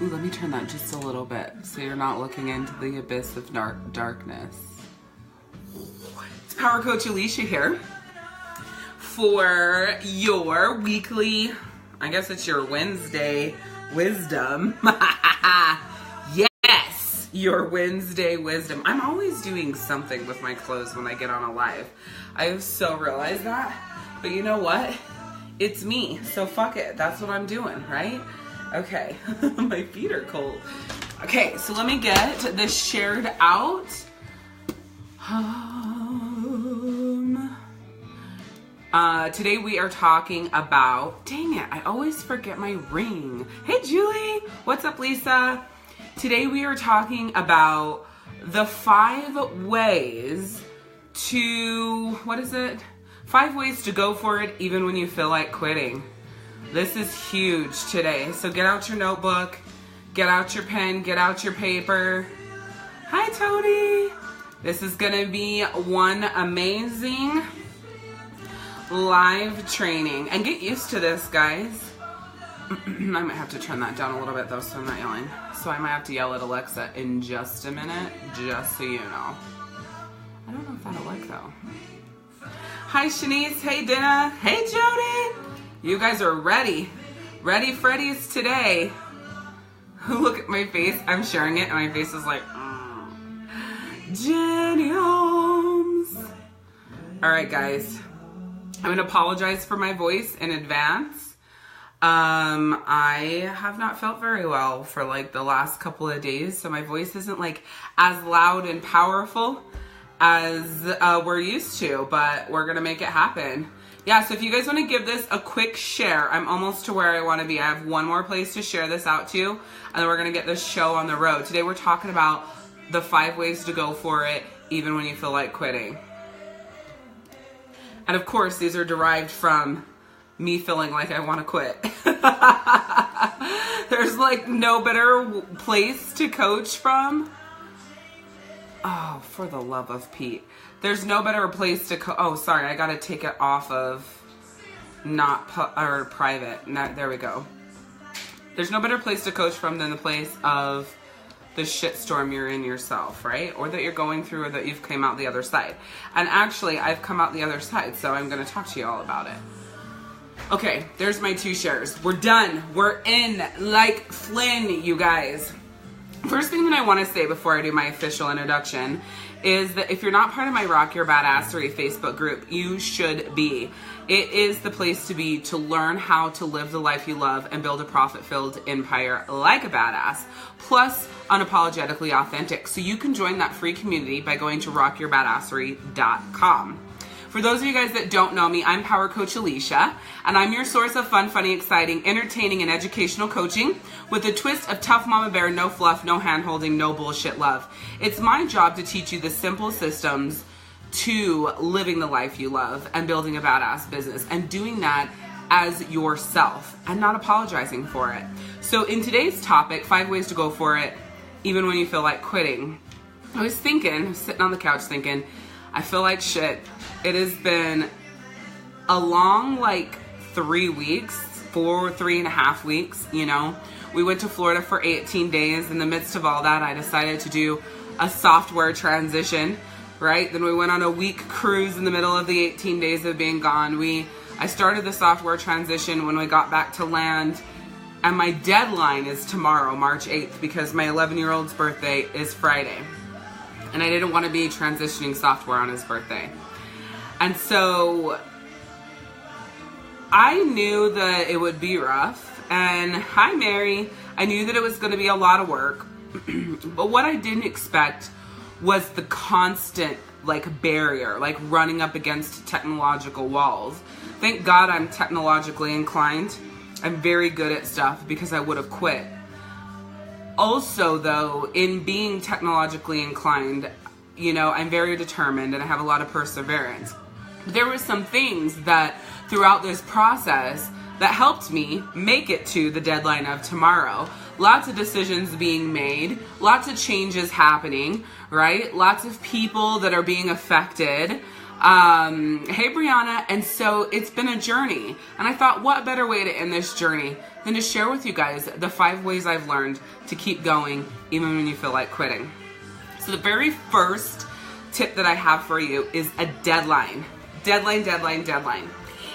Ooh, let me turn that just a little bit so you're not looking into the abyss of darkness. It's Power Coach Alishia here for your weekly, I guess it's your Wednesday wisdom. Yes, your Wednesday wisdom. I'm always doing something with my clothes when I get on a live. I have so realized that. But you know what? It's me, so fuck it. That's what I'm doing, right? Okay, my feet are cold. Okay, so let me get this shared out. Today we are talking about, dang it, I always forget my ring. Hey Julie, what's up Lisa? Today we are talking about the 5 ways to, what is it? 5 ways to go for it even when you feel like quitting. This is huge today. So get out your notebook, get out your pen, get out your paper. Hi Tony. This is gonna be one amazing live training. And get used to this, guys. I might have to turn that down a little bit though so I'm not yelling. So I might have to yell at Alexa in just a minute, just so you know. I don't know if that'll work though. Hi Shanice, hey Dina, hey Jody. You guys are ready. Ready Freddy's today. Look at my face, I'm sharing it and my face is like, Jenny Holmes. All right guys, I'm gonna apologize for my voice in advance. I have not felt very well for like the last couple of days, so my voice isn't like as loud and powerful as we're used to, but we're gonna make it happen. Yeah, so if you guys want to give this a quick share, I'm almost to where I want to be. I have one more place to share this out to, and then we're gonna get this show on the road. Today we're talking about the 5 ways to go for it even when you feel like quitting. And of course, these are derived from me feeling like I want to quit. There's like no better place to coach from. Oh, for the love of Pete. There's no better place to oh, sorry, I gotta take it off of private. There we go. There's no better place to coach from than the place of the shitstorm you're in yourself, right? Or that you're going through, or that you've come out the other side. And actually, I've come out the other side, so I'm gonna talk to you all about it. Okay, there's my 2 shares. We're done. We're in like Flynn, you guys. First thing that I want to say before I do my official introduction is that if you're not part of my Rock Your Badassery Facebook group, you should be. It is the place to be to learn how to live the life you love and build a profit-filled empire like a badass, plus unapologetically authentic. So you can join that free community by going to rockyourbadassery.com. For those of you guys that don't know me, I'm Power Coach Alishia, and I'm your source of fun, funny, exciting, entertaining, and educational coaching with a twist of tough mama bear, no fluff, no hand-holding, no bullshit love. It's my job to teach you the simple systems to living the life you love and building a badass business, and doing that as yourself and not apologizing for it. So in today's topic, 5 ways to go for it even when you feel like quitting. I was sitting on the couch thinking, I feel like shit. It has been a long, 3 weeks, 3.5 weeks, you know. We went to Florida for 18 days. In the midst of all that, I decided to do a software transition, right? Then we went on a week cruise in the middle of the 18 days of being gone. I started the software transition when we got back to land, and my deadline is tomorrow, March 8th, because my 11-year-old's birthday is Friday. And I didn't want to be transitioning software on his birthday. And so I knew that it would be rough. And hi, Mary. I knew that it was going to be a lot of work. But what I didn't expect was the constant barrier, running up against technological walls. Thank God I'm technologically inclined. I'm very good at stuff because I would have quit. Also, though, in being technologically inclined, I'm very determined and I have a lot of perseverance. There were some things that throughout this process that helped me make it to the deadline of tomorrow. Lots of decisions being made, lots of changes happening, right? Lots of people that are being affected. Hey Brianna, and so it's been a journey, and I thought what better way to end this journey than to share with you guys the 5 ways I've learned to keep going even when you feel like quitting. So the very first tip that I have for you is a deadline. Deadline.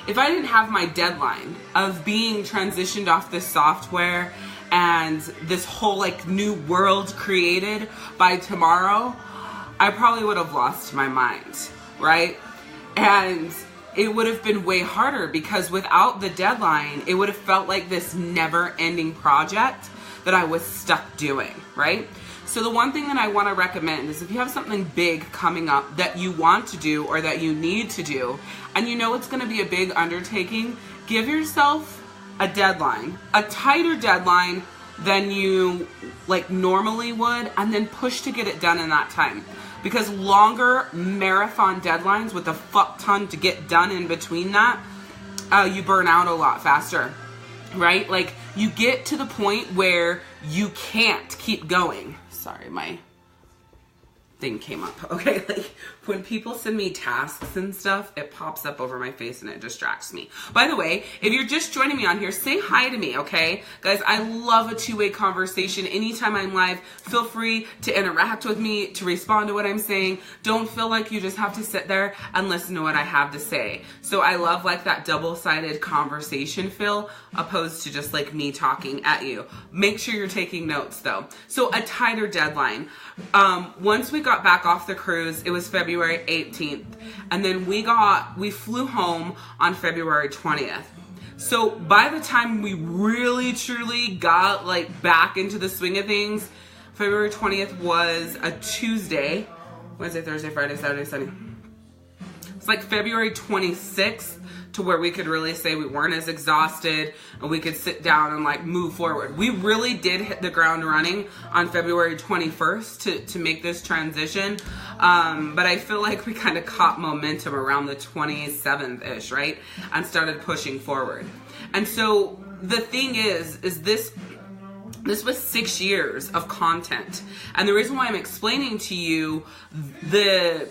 If I didn't have my deadline of being transitioned off this software and this whole like new world created by tomorrow, I probably would have lost my mind, right? And it would have been way harder because without the deadline, it would have felt like this never-ending project that I was stuck doing, right? So the one thing that I want to recommend is if you have something big coming up that you want to do or that you need to do, and you know it's going to be a big undertaking, give yourself a deadline, a tighter deadline than you like normally would, and then push to get it done in that time. Because longer marathon deadlines with a fuck ton to get done in between that, you burn out a lot faster, right? Like you get to the point where you can't keep going. Sorry, my thing came up. Okay, like when people send me tasks and stuff, it pops up over my face and it distracts me. By the way, if you're just joining me on here, say hi to me, okay? Guys, I love a two-way conversation. Anytime I'm live, feel free to interact with me, to respond to what I'm saying. Don't feel like you just have to sit there and listen to what I have to say. So I love like that double-sided conversation feel opposed to just like me talking at you. Make sure you're taking notes though. So a tighter deadline. Once we got back off the cruise, it was February 18th, and then we flew home on February 20th. So by the time we really truly got like back into the swing of things, February 20th was a Tuesday, Wednesday, Thursday, Friday, Saturday, Sunday. It's like February 26th to where we could really say we weren't as exhausted and we could sit down and like move forward. We really did hit the ground running on February 21st to make this transition. But I feel like we kind of caught momentum around the 27th-ish, right? And started pushing forward. And so the thing is this was 6 years of content. And the reason why I'm explaining to you the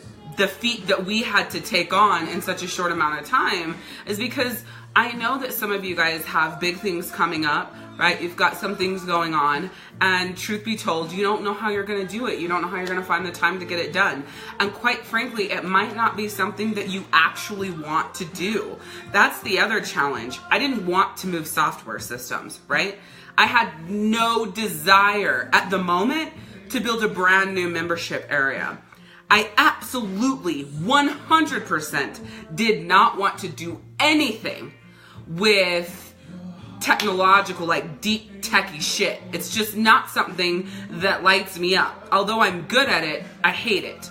feat that we had to take on in such a short amount of time is because I know that some of you guys have big things coming up, right? You've got some things going on, and truth be told, you don't know how you're going to do it. You don't know how you're going to find the time to get it done. And quite frankly, it might not be something that you actually want to do. That's the other challenge. I didn't want to move software systems, right? I had no desire at the moment to build a brand new membership area. I absolutely 100% did not want to do anything with technological, like deep techie shit. It's just not something that lights me up. Although I'm good at it, I hate it.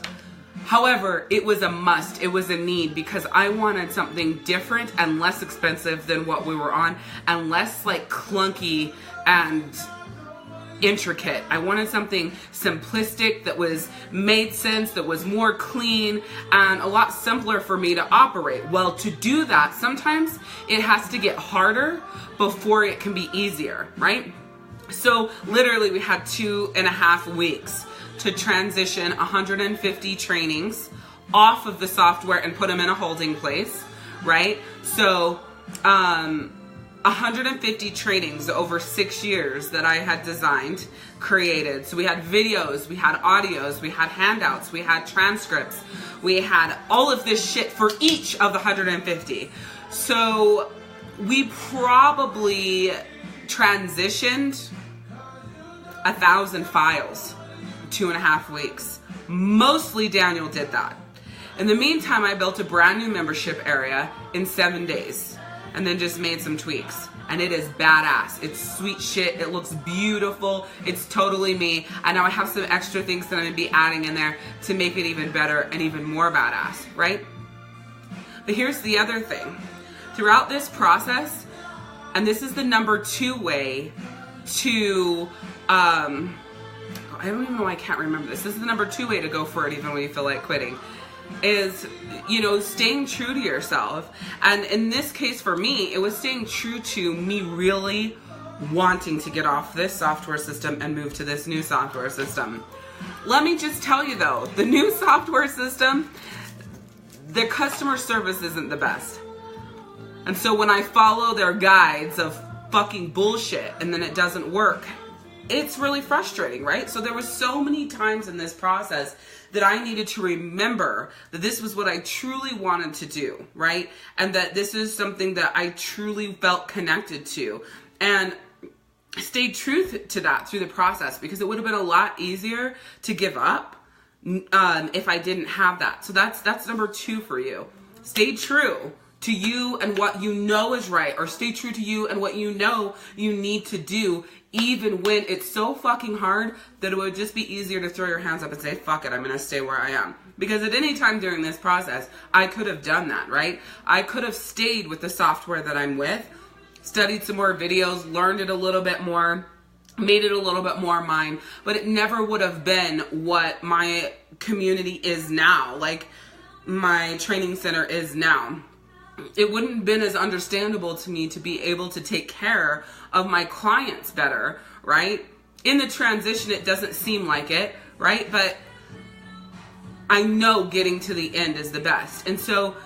However, it was a must, it was a need, because I wanted something different and less expensive than what we were on, and less like clunky and intricate. I wanted something simplistic that made sense, that was more clean and a lot simpler for me to operate. Well, to do that, sometimes it has to get harder before it can be easier, right? So literally we had 2.5 weeks to transition 150 trainings off of the software and put them in a holding place, right? So 150 trainings over 6 years that I had designed, created. So we had videos, we had audios, we had handouts, we had transcripts, we had all of this shit for each of the 150. So we probably transitioned 1,000 files, 2.5 weeks. Mostly Daniel did that. In the meantime, I built a brand new membership area in 7 days. And then just made some tweaks. And it is badass. It's sweet shit. It looks beautiful. It's totally me. And now I have some extra things that I'm going to be adding in there to make it even better and even more badass, right? But here's the other thing. Throughout this process, and this is the number 2 way to, I don't even know why I can't remember this. This is the number 2 way to go for it even when you feel like quitting. Is, staying true to yourself. And in this case for me, it was staying true to me really wanting to get off this software system and move to this new software system. Let me just tell you though, the new software system, their customer service isn't the best. And so when I follow their guides of fucking bullshit and then it doesn't work, it's really frustrating, right? So there was so many times in this process that I needed to remember that this was what I truly wanted to do, right? And that this is something that I truly felt connected to. And stayed true to that through the process, because it would have been a lot easier to give up if I didn't have that. So that's number 2 for you. Stay true to you and what you know is right, or stay true to you and what you know you need to do, even when it's so fucking hard that it would just be easier to throw your hands up and say, fuck it, I'm gonna stay where I am. Because at any time during this process, I could have done that, right? I could have stayed with the software that I'm with, studied some more videos, learned it a little bit more, made it a little bit more mine, but it never would have been what my community is now, like my training center is now. It wouldn't have been as understandable to me to be able to take care of my clients better, right? In the transition, it doesn't seem like it, right? But I know getting to the end is the best. And so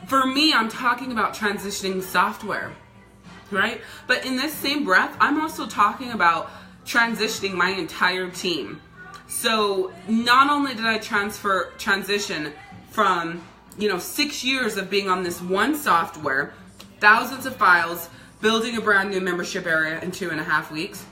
for me, I'm talking about transitioning software, right? But in this same breath, I'm also talking about transitioning my entire team. So not only did I transition from 6 years of being on this one software, thousands of files, building a brand new membership area in 2.5 weeks.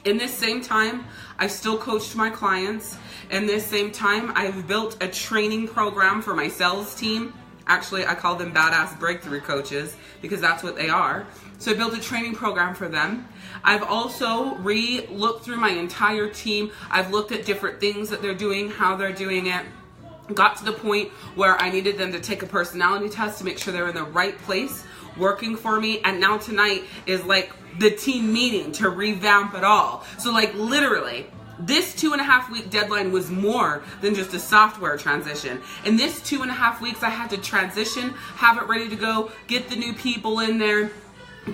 In this same time, I still coached my clients. In this same time, I've built a training program for my sales team. Actually, I call them badass breakthrough coaches because that's what they are. So I built a training program for them. I've also looked through my entire team. I've looked at different things that they're doing, how they're doing it. Got to the point where I needed them to take a personality test to make sure they're in the right place working for me. And now tonight is like the team meeting to revamp it all. So like literally, this 2.5 week deadline was more than just a software transition. In this 2.5 weeks, I had to transition, have it ready to go, get the new people in there,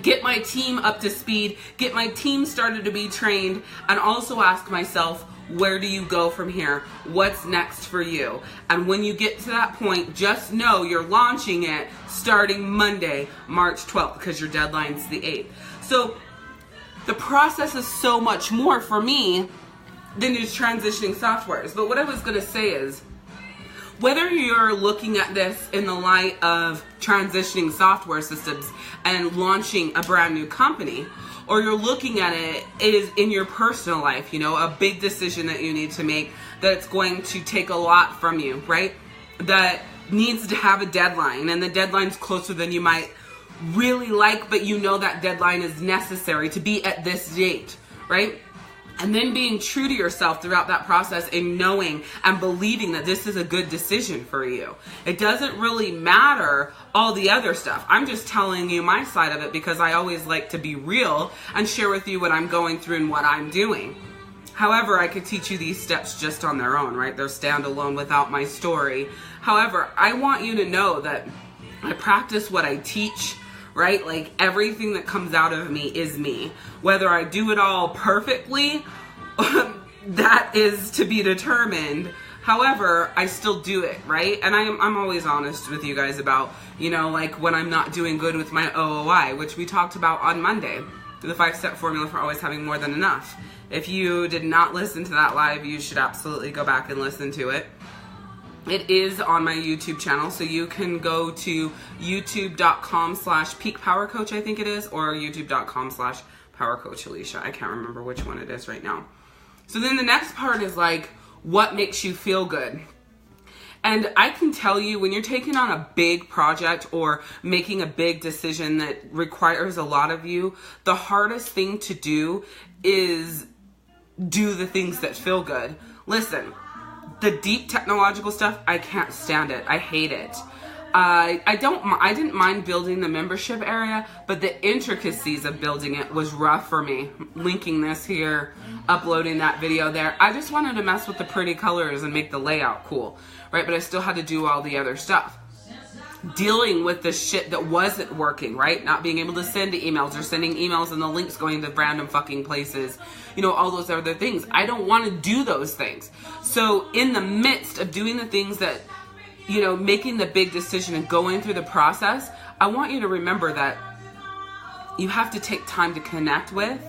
get my team up to speed, get my team started to be trained, and also ask myself, where do you go from here? What's next for you? And when you get to that point, just know you're launching it starting Monday, March 12th, because your deadline's the 8th. So the process is so much more for me than just transitioning softwares. But what I was gonna say is, whether you're looking at this in the light of transitioning software systems and launching a brand new company, or you're looking at it is in your personal life, a big decision that you need to make that's going to take a lot from you, right? That needs to have a deadline, and the deadline's closer than you might really like, but that deadline is necessary to be at this date, right? And then being true to yourself throughout that process and knowing and believing that this is a good decision for you. It doesn't really matter all the other stuff. I'm just telling you my side of it because I always like to be real and share with you what I'm going through and what I'm doing. However, I could teach you these steps just on their own, right? They're standalone without my story. However, I want you to know that I practice what I teach, right? Like everything that comes out of me is me. Whether I do it all perfectly, that is to be determined. However, I still do it, right? And I'm always honest with you guys about, like when I'm not doing good with my OOI, which we talked about on Monday, the 5-step formula for always having more than enough. If you did not listen to that live, you should absolutely go back and listen to it. It is on my YouTube channel, so you can go to youtube.com/peakpowercoach, I think it is, or youtube.com/powercoach Alishia. I can't remember which one it is right now. So then the next part is like, what makes you feel good? And I can tell you, when you're taking on a big project or making a big decision that requires a lot of you, the hardest thing to do is do the things that feel good. Listen, the deep technological stuff, I can't stand it. I hate it. I didn't mind building the membership area, but the intricacies of building it was rough for me. Linking this here, uploading that video there. I just wanted to mess with the pretty colors and make the layout cool, right? But I still had to do all the other stuff. Dealing with the shit that wasn't working, right? Not being able to send emails or sending emails and the links going to random fucking places. All those other things. I don't want to do those things. So in the midst of doing the things that you know, making the big decision and going through the process, I want you to remember that you have to take time to connect with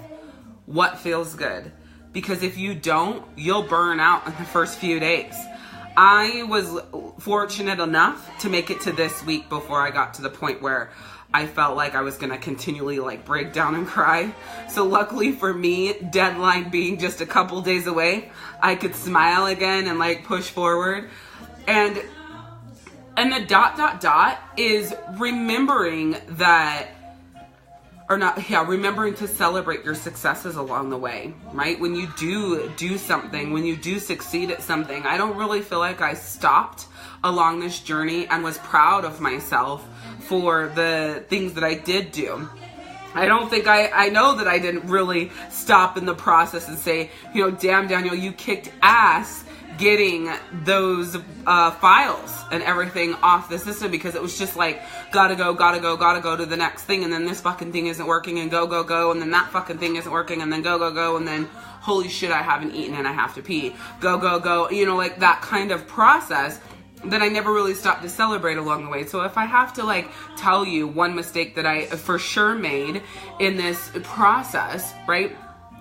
what feels good. Because if you don't, you'll burn out in the first few days. I was fortunate enough to make it to this week before I got to the point where I felt like I was going to continually like break down and cry. So luckily for me, deadline being just a couple days away, I could smile again and like push forward. And the ... is remembering that, or not, yeah, remembering to celebrate your successes along the way, right? When you do something, when you do succeed at something, I don't really feel like I stopped along this journey and was proud of myself for the things that I did do. I don't think I know that I didn't really stop in the process and say, you know, damn, Daniel, you kicked ass getting those files and everything off the system, because it was just like, gotta go to the next thing, and then this fucking thing isn't working, and go, and then that fucking thing isn't working, and then go, and then holy shit, I haven't eaten and I have to pee. Go, you know, like that kind of process that I never really stopped to celebrate along the way. So if I have to like tell you one mistake that I for sure made in this process, right,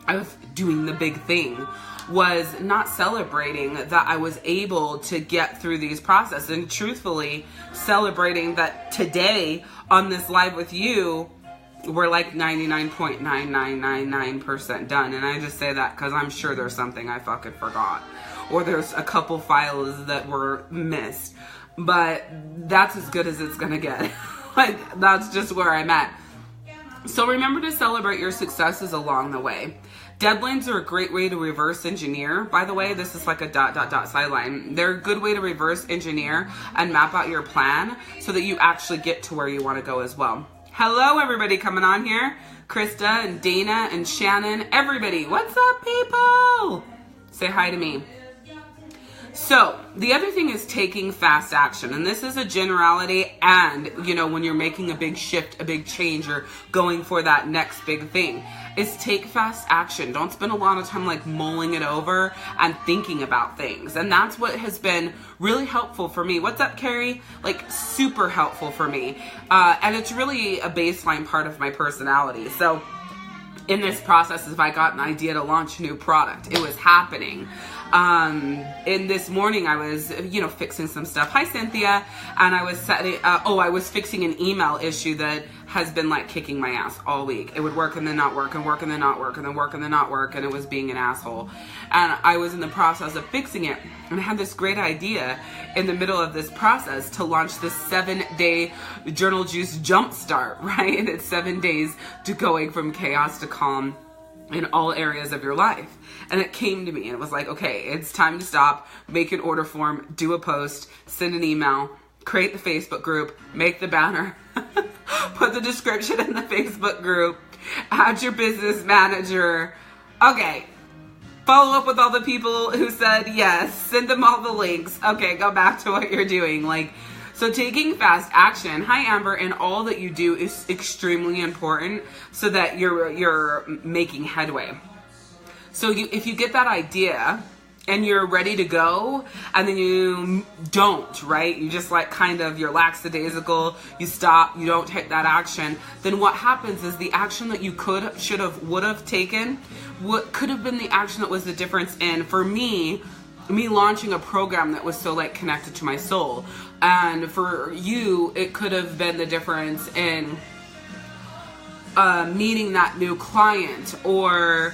of doing the big thing, was not celebrating that I was able to get through these processes, and truthfully celebrating that today on this live with you, we're like 99.9999% done. And I just say that because I'm sure there's something I fucking forgot, or there's a couple files that were missed, but that's as good as it's gonna get. Like, that's just where I'm at. So remember to celebrate your successes along the way. Deadlines are a great way to reverse engineer. By the way, this is like a ... sideline. They're a good way to reverse engineer and map out your plan so that you actually get to where you want to go as well. Hello, everybody coming on here. Krista and Dana and Shannon. Everybody, what's up, people? Say hi to me. So the other thing is taking fast action. And this is a generality. And, you know, when you're making a big shift, a big change, or going for that next big thing, is take fast action. Don't spend a lot of time like mulling it over and thinking about things. And that's what has been really helpful for me. What's up, Carrie? Like, super helpful for me. And it's really a baseline part of my personality. So in this process, if I got an idea to launch a new product, it was happening. In this morning, I was, you know, fixing some stuff. Hi, Cynthia. And I was setting, I was fixing an email issue that has been like kicking my ass all week. It would work and then not work, and work and then not work, and then work and then not work, and it was being an asshole. And I was in the process of fixing it, and I had this great idea in the middle of this process to launch this 7-day Journal Juice Jumpstart, right? And it's 7 days to going from chaos to calm in all areas of your life. And it came to me, and it was like, okay, it's time to stop, make an order form, do a post, send an email, create the Facebook group, make the banner, put the description in the Facebook group, add your business manager. Okay, follow up with all the people who said yes, send them all the links. Okay, go back to what you're doing. Like, so taking fast action, hi Amber, and all that you do is extremely important so that you're making headway. So if you get that idea and you're ready to go, and then you don't, right? You just like kind of, you're lackadaisical, you stop, you don't take that action, then what happens is the action that you could, should have, would have taken, what could have been the action that was the difference in, for me launching a program that was so like connected to my soul. And for you, it could have been the difference in meeting that new client, or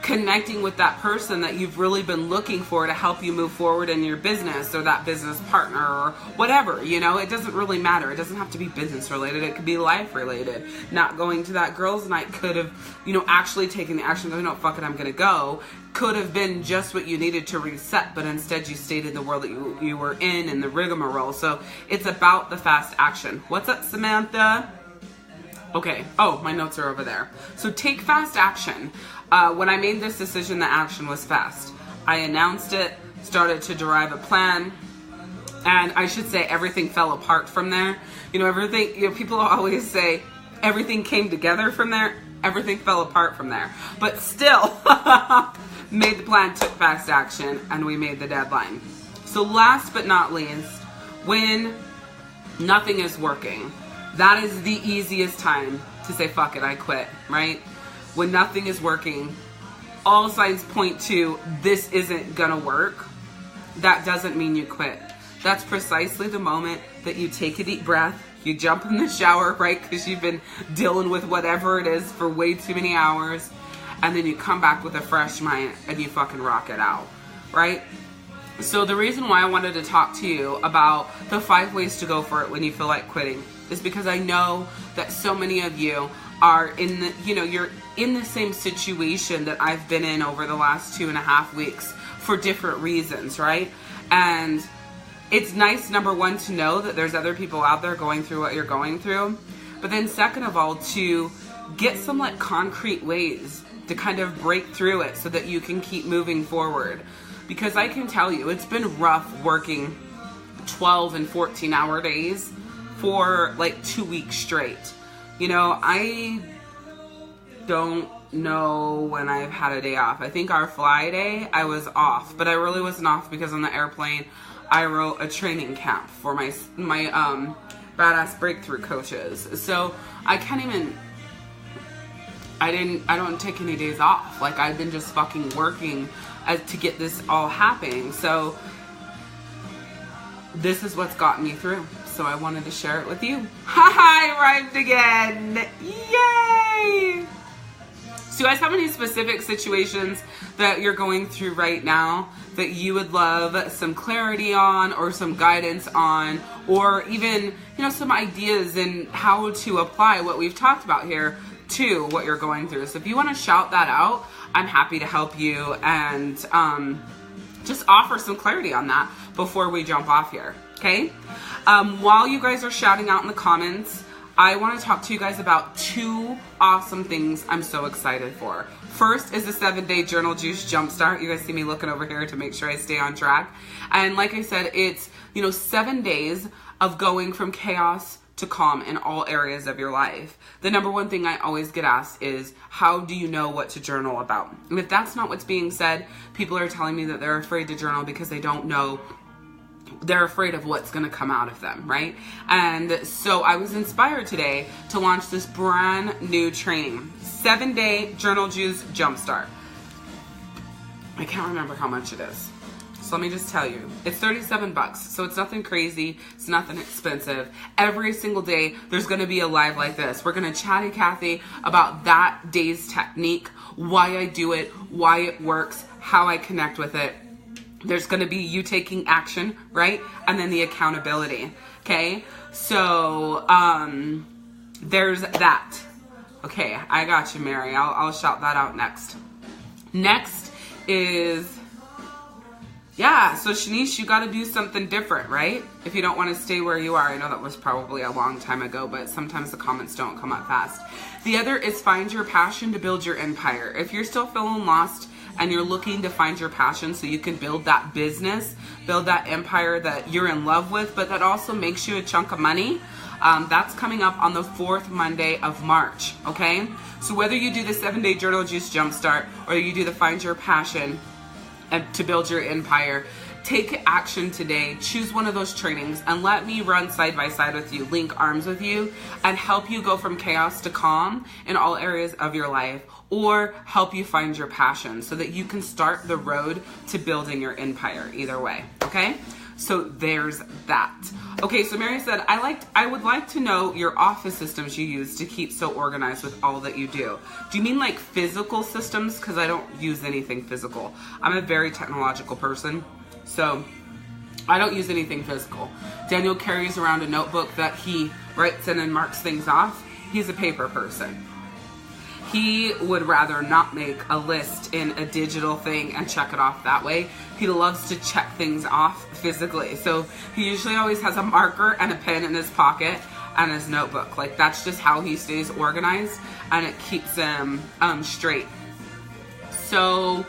connecting with that person that you've really been looking for to help you move forward in your business, or that business partner, or whatever, you know. It doesn't really matter. It doesn't have to be business related. It could be life related. Not going to that girls' night could have, you know, actually taking the action, going, no, fuck it, I'm going to go, could have been just what you needed to reset, but instead you stayed in the world that you were in the rigmarole. So it's about the fast action. What's up, Samantha? Okay. Oh, my notes are over there. So take fast action. When I made this decision, the action was fast. I announced it, started to derive a plan, and I should say everything fell apart from there. You know, everything, you know, people always say everything came together from there. Everything fell apart from there. But still, made the plan, took fast action, and we made the deadline. So last but not least, When nothing is working, that is the easiest time to say, fuck it, I quit, right? When nothing is working, all signs point to this isn't gonna work. That doesn't mean you quit. That's precisely the moment that you take a deep breath, you jump in the shower, right? Because you've been dealing with whatever it is for way too many hours. And then you come back with a fresh mind and you fucking rock it out, right? So the reason why I wanted to talk to you about the 5 ways to go for it when you feel like quitting is because I know that so many of you are in the, you're in the same situation that I've been in over the last 2.5 weeks for different reasons, right? And it's nice, number one, to know that there's other people out there going through what you're going through. But then second of all, to get some like concrete ways to kind of break through it so that you can keep moving forward. Because I can tell you, it's been rough working 12 and 14-hour days for like 2 weeks straight. I don't know when I've had a day off. I think our fly day, I was off. But I really wasn't off because on the airplane, I wrote a training camp for my badass breakthrough coaches. So I can't even... I don't take any days off. Like, I've been just fucking working to get this all happening. So this is what's gotten me through. So I wanted to share it with you. I rhymed again. Yay! So you guys have any specific situations that you're going through right now that you would love some clarity on or some guidance on, or even, some ideas in how to apply what we've talked about here to what you're going through? So if you want to shout that out, I'm happy to help you and just offer some clarity on that before we jump off here, okay? While you guys are shouting out in the comments, I want to talk to you guys about 2 awesome things I'm so excited for. First is the 7-day Journal Juice Jumpstart. You guys see me looking over here to make sure I stay on track. And like I said, it's, 7 days of going from chaos to calm in all areas of your life. The number one thing I always get asked is, how do you know what to journal about? And if that's not what's being said, people are telling me that they're afraid to journal because they don't know. They're afraid of what's going to come out of them, right? And so I was inspired today to launch this brand new training, 7-day Journal Juice Jumpstart. I can't remember how much it is. So let me just tell you, it's $37, so it's nothing crazy, it's nothing expensive. Every single day, there's gonna be a live like this. We're gonna chatty Cathy about that day's technique, why I do it, why it works, how I connect with it. There's gonna be you taking action, right? And then the accountability, okay? So, there's that. Okay, I got you, Mary. I'll shout that out next. Next is... yeah, so Shanice, you got to do something different, right? If you don't want to stay where you are. I know that was probably a long time ago, but sometimes the comments don't come up fast. The other is find your passion to build your empire. If you're still feeling lost and you're looking to find your passion so you can build that business, build that empire that you're in love with, but that also makes you a chunk of money, that's coming up on the 4th Monday of March, okay? So whether you do the 7-day Journal Juice Jumpstart or you do the Find Your Passion and to build your empire, take action today. Choose one of those trainings and let me run side by side with you, link arms with you, and help you go from chaos to calm in all areas of your life, or help you find your passion so that you can start the road to building your empire. Either way, okay? So there's that. Okay, so Mary said, I would like to know your office systems you use to keep so organized with all that you do. Do you mean like physical systems? Because I don't use anything physical. I'm a very technological person, so I don't use anything physical. Daniel carries around a notebook that he writes in and marks things off. He's a paper person. He would rather not make a list in a digital thing and check it off that way. He loves to check things off physically. So he usually always has a marker and a pen in his pocket and his notebook. Like, that's just how he stays organized, and it keeps him straight. So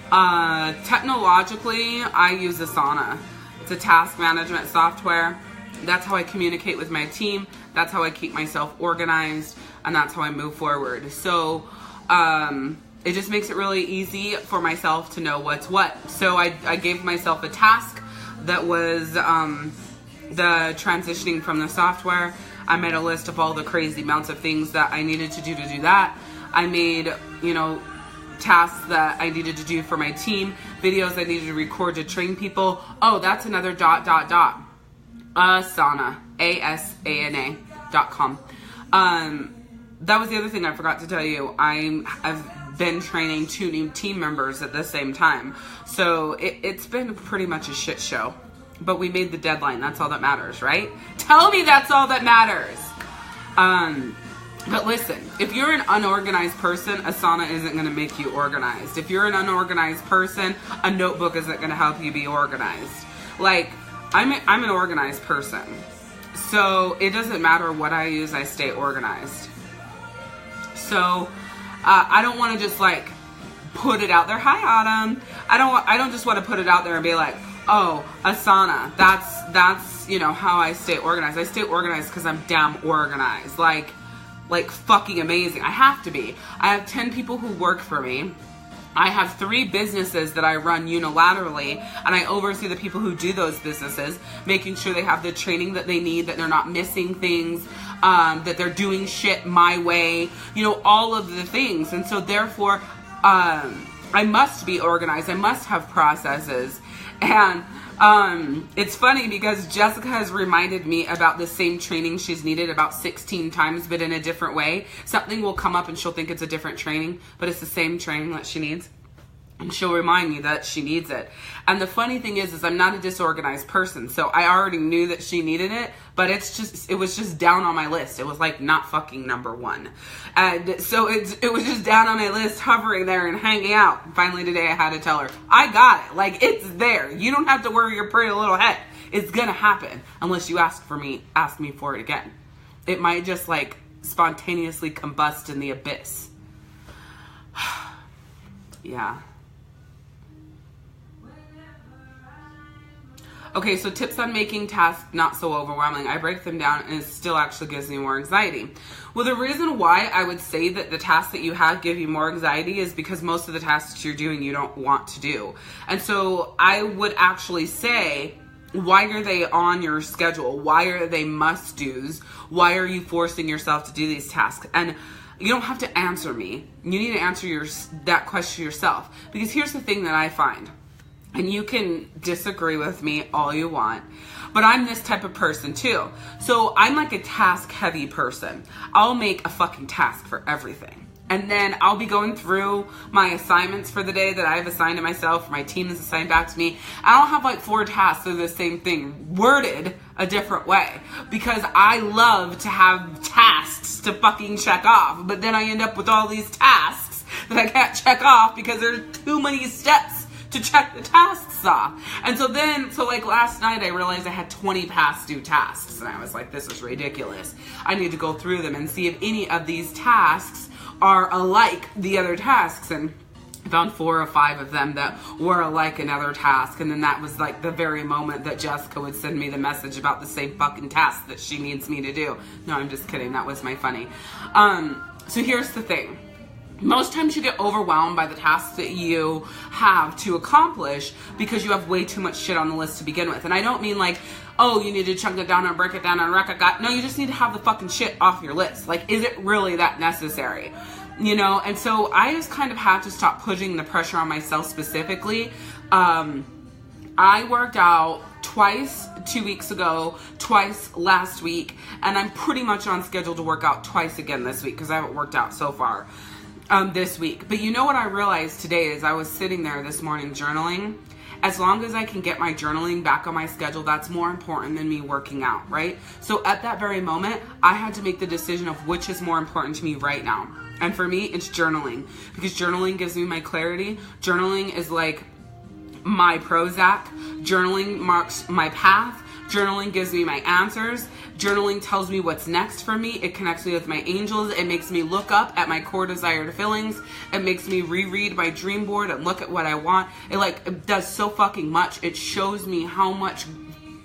technologically, I use Asana. It's a task management software. That's how I communicate with my team. That's how I keep myself organized, and that's how I move forward. So it just makes it really easy for myself to know what's what. So I gave myself a task that was the transitioning from the software. I made a list of all the crazy amounts of things that I needed to do that. I made, you know, tasks that I needed to do for my team, videos I needed to record to train people. Oh, that's another ... Asana, ASANA.com. That was the other thing I forgot to tell you. I've been training 2 new team members at the same time. So it's been pretty much a shit show. But we made the deadline. That's all that matters, right? Tell me that's all that matters. But listen, if you're an unorganized person, Asana isn't going to make you organized. If you're an unorganized person, a notebook isn't going to help you be organized. Like, I'm an organized person. So it doesn't matter what I use, I stay organized. So I don't want to just like put it out there. Hi, Autumn. I don't just want to put it out there and be like, oh, Asana. That's you know how I stay organized. I stay organized because I'm damn organized. Like fucking amazing. I have to be. I have 10 people who work for me. I have 3 businesses that I run unilaterally, and I oversee the people who do those businesses, making sure they have the training that they need, that they're not missing things, that they're doing shit my way, you know, all of the things. And so therefore, I must be organized. I must have processes. And it's funny because Jessica has reminded me about the same training she's needed about 16 times, but in a different way. Something will come up and she'll think it's a different training, but it's the same training that she needs. And she'll remind me that she needs it. And the funny thing is I'm not a disorganized person. So I already knew that she needed it, but it was just down on my list. It was like not fucking number 1. And so it was just down on my list, hovering there and hanging out. And finally today I had to tell her, I got it. Like, it's there. You don't have to worry your pretty little head. It's gonna happen unless you ask me for it again. It might just like spontaneously combust in the abyss. Yeah. Okay, so tips on making tasks not so overwhelming. I break them down and it still actually gives me more anxiety. Well, the reason why I would say that the tasks that you have give you more anxiety is because most of the tasks you're doing you don't want to do. And so I would actually say, why are they on your schedule? Why are they must-dos? Why are you forcing yourself to do these tasks? And you don't have to answer me. You need to answer that question yourself. Because here's the thing that I find. And you can disagree with me all you want, but I'm this type of person too. So I'm like a task heavy person. I'll make a fucking task for everything. And then I'll be going through my assignments for the day that I've assigned to myself, my team has assigned back to me. I'll have like 4 tasks of the same thing, worded a different way. Because I love to have tasks to fucking check off. But then I end up with all these tasks that I can't check off because there's too many steps to check the tasks off. And so like last night I realized I had 20 past due tasks and I was like, this is ridiculous. I need to go through them and see if any of these tasks are alike the other tasks. And I found 4 or 5 of them that were alike another task. And then that was like the very moment that Jessica would send me the message about the same fucking task that she needs me to do. No, I'm just kidding. That was my funny. So here's the thing. Most times you get overwhelmed by the tasks that you have to accomplish because you have way too much shit on the list to begin with. And I don't mean like, oh, you need to chunk it down and break it down and no, you just need to have the fucking shit off your list. Like, is it really that necessary? You know, and so I just kind of had to stop putting the pressure on myself specifically. I worked out twice 2 weeks ago, twice last week, and I'm pretty much on schedule to work out twice again this week because I haven't worked out so far. This week. But you know what I realized today is I was sitting there this morning journaling. As long as I can get my journaling back on my schedule, that's more important than me working out, right? So at that very moment, I had to make the decision of which is more important to me right now. And for me, it's journaling. Because journaling gives me my clarity. Journaling is like my Prozac. Journaling marks my path. Journaling gives me my answers. Journaling tells me what's next for me. It connects me with my angels. It makes me look up at my core desired feelings. It makes me reread my dream board and look at what I want. It does so fucking much. It shows me how much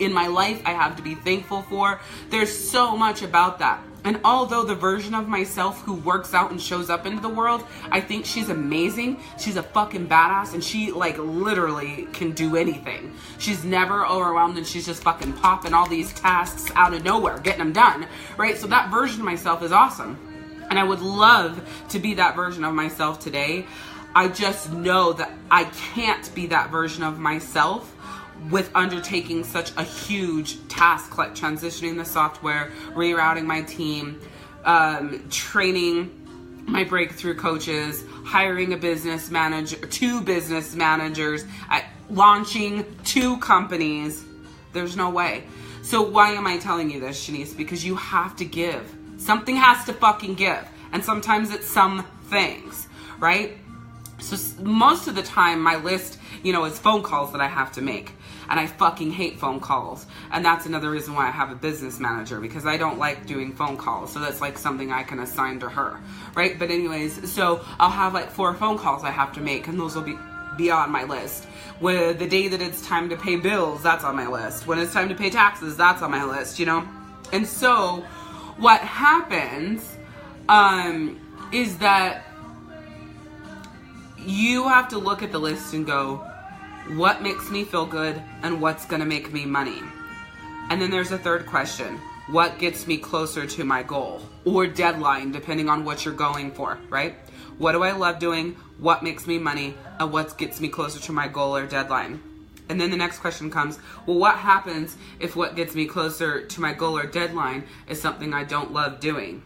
in my life I have to be thankful for. There's so much about that. And although the version of myself who works out and shows up into the world, I think she's amazing. She's a fucking badass, and she like literally can do anything. She's never overwhelmed, and she's just fucking popping all these tasks out of nowhere, getting them done, right? So that version of myself is awesome. And I would love to be that version of myself today. I just know that I can't be that version of myself with undertaking such a huge task like transitioning the software, rerouting my team, training my breakthrough coaches, hiring a business manager, 2 business managers, launching 2 companies. There's no way. So why am I telling you this, Shanice? Because you have to give. Something has to fucking give. And sometimes it's some things, right? So most of the time my list, is phone calls that I have to make. And I fucking hate phone calls. And that's another reason why I have a business manager, because I don't like doing phone calls. So that's like something I can assign to her, right? But anyways, so I'll have like 4 phone calls I have to make, and those will be on my list. When the day that it's time to pay bills, that's on my list. When it's time to pay taxes, that's on my list, And so what happens is that you have to look at the list and go, what makes me feel good and what's going to make me money? And then there's a third question. What gets me closer to my goal or deadline, depending on what you're going for, right? What do I love doing? What makes me money? And what gets me closer to my goal or deadline? And then the next question comes, well, what happens if what gets me closer to my goal or deadline is something I don't love doing?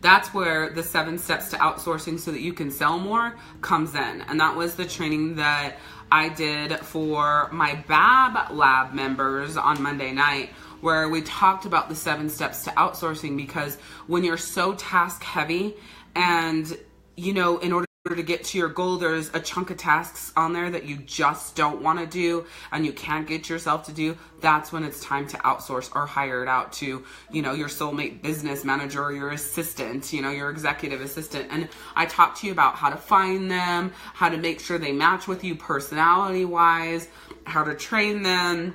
That's where the 7 steps to outsourcing so that you can sell more comes in. And that was the training that I did for my Bab Lab members on Monday night, where we talked about the 7 steps to outsourcing. Because when you're so task heavy and, in order to get to your goal, there's a chunk of tasks on there that you just don't want to do and you can't get yourself to do, that's when it's time to outsource or hire it out to, your soulmate business manager or your assistant, your executive assistant. And I talked to you about how to find them, how to make sure they match with you personality wise, how to train them,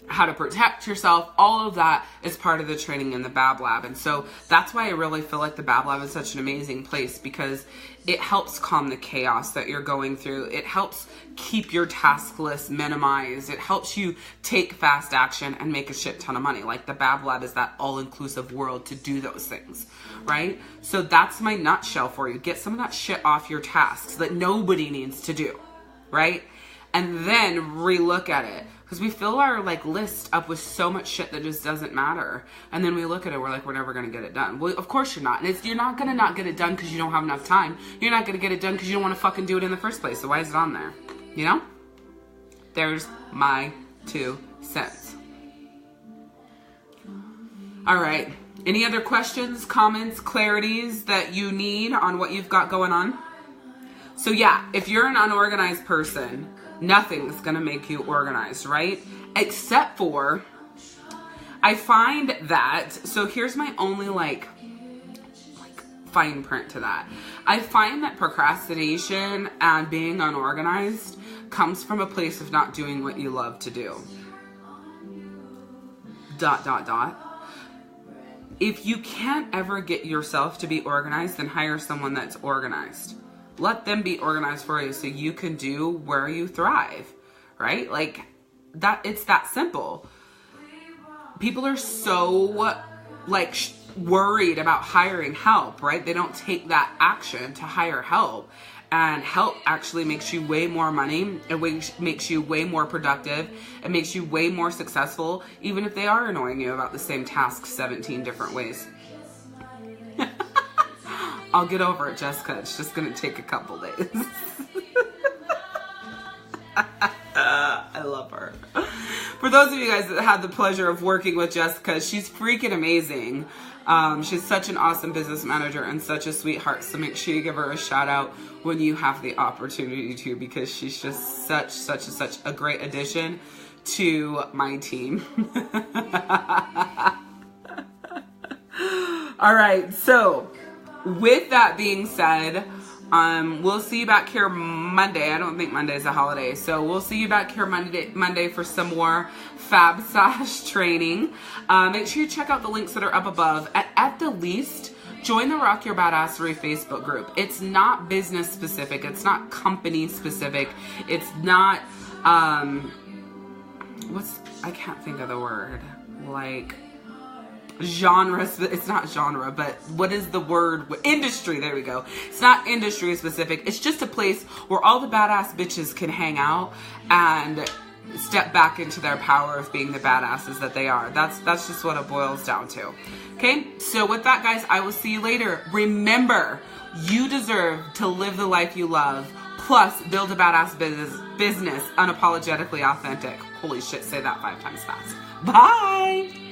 how to protect yourself. All of that is part of the training in the Bab Lab. And so that's why I really feel like the Bab Lab is such an amazing place, because it helps calm the chaos that you're going through. It helps keep your task list minimized. It helps you take fast action and make a shit ton of money. Like the Bab Lab is that all-inclusive world to do those things, right? So that's my nutshell for you. Get some of that shit off your tasks that nobody needs to do, right? And then relook at it. Because we fill our list up with so much shit that just doesn't matter. And then we look at it, we're like, we're never going to get it done. Well, of course you're not. And you're not going to not get it done because you don't have enough time. You're not going to get it done because you don't want to fucking do it in the first place. So why is it on there? There's my 2 cents. All right. Any other questions, comments, clarities that you need on what you've got going on? So yeah, if you're an unorganized person, nothing's going to make you organized, right? Except for, I find that, so here's my only fine print to that. I find that procrastination and being unorganized comes from a place of not doing what you love to do. ... If you can't ever get yourself to be organized, then hire someone that's organized. Let them be organized for you so you can do where you thrive, right? It's that simple. People are so worried about hiring help, right? They don't take that action to hire help. And help actually makes you way more money. It makes you way more productive. It makes you way more successful, even if they are annoying you about the same task 17 different ways. I'll get over it, Jessica. It's just going to take a couple days. I love her. For those of you guys that had the pleasure of working with Jessica, she's freaking amazing. She's such an awesome business manager and such a sweetheart. So make sure you give her a shout out when you have the opportunity to, because she's just such a great addition to my team. All right. So with that being said, We'll see you back here Monday. I don't think Monday is a holiday. So we'll see you back here Monday for some more Fab Sash training. Make sure you check out the links that are up above. At the least, join the Rock Your Badassery Facebook group. It's not business specific. It's not company specific. It's not, I can't think of the word. Like, genre, it's not genre, but what is the word? Industry, there we go. It's not industry specific. It's just a place where all the badass bitches can hang out and step back into their power of being the badasses that they are. That's just what it boils down to. Okay, so with that, guys, I will see you later. Remember, you deserve to live the life you love, plus build a badass business unapologetically authentic. Holy shit, say that 5 times fast. Bye!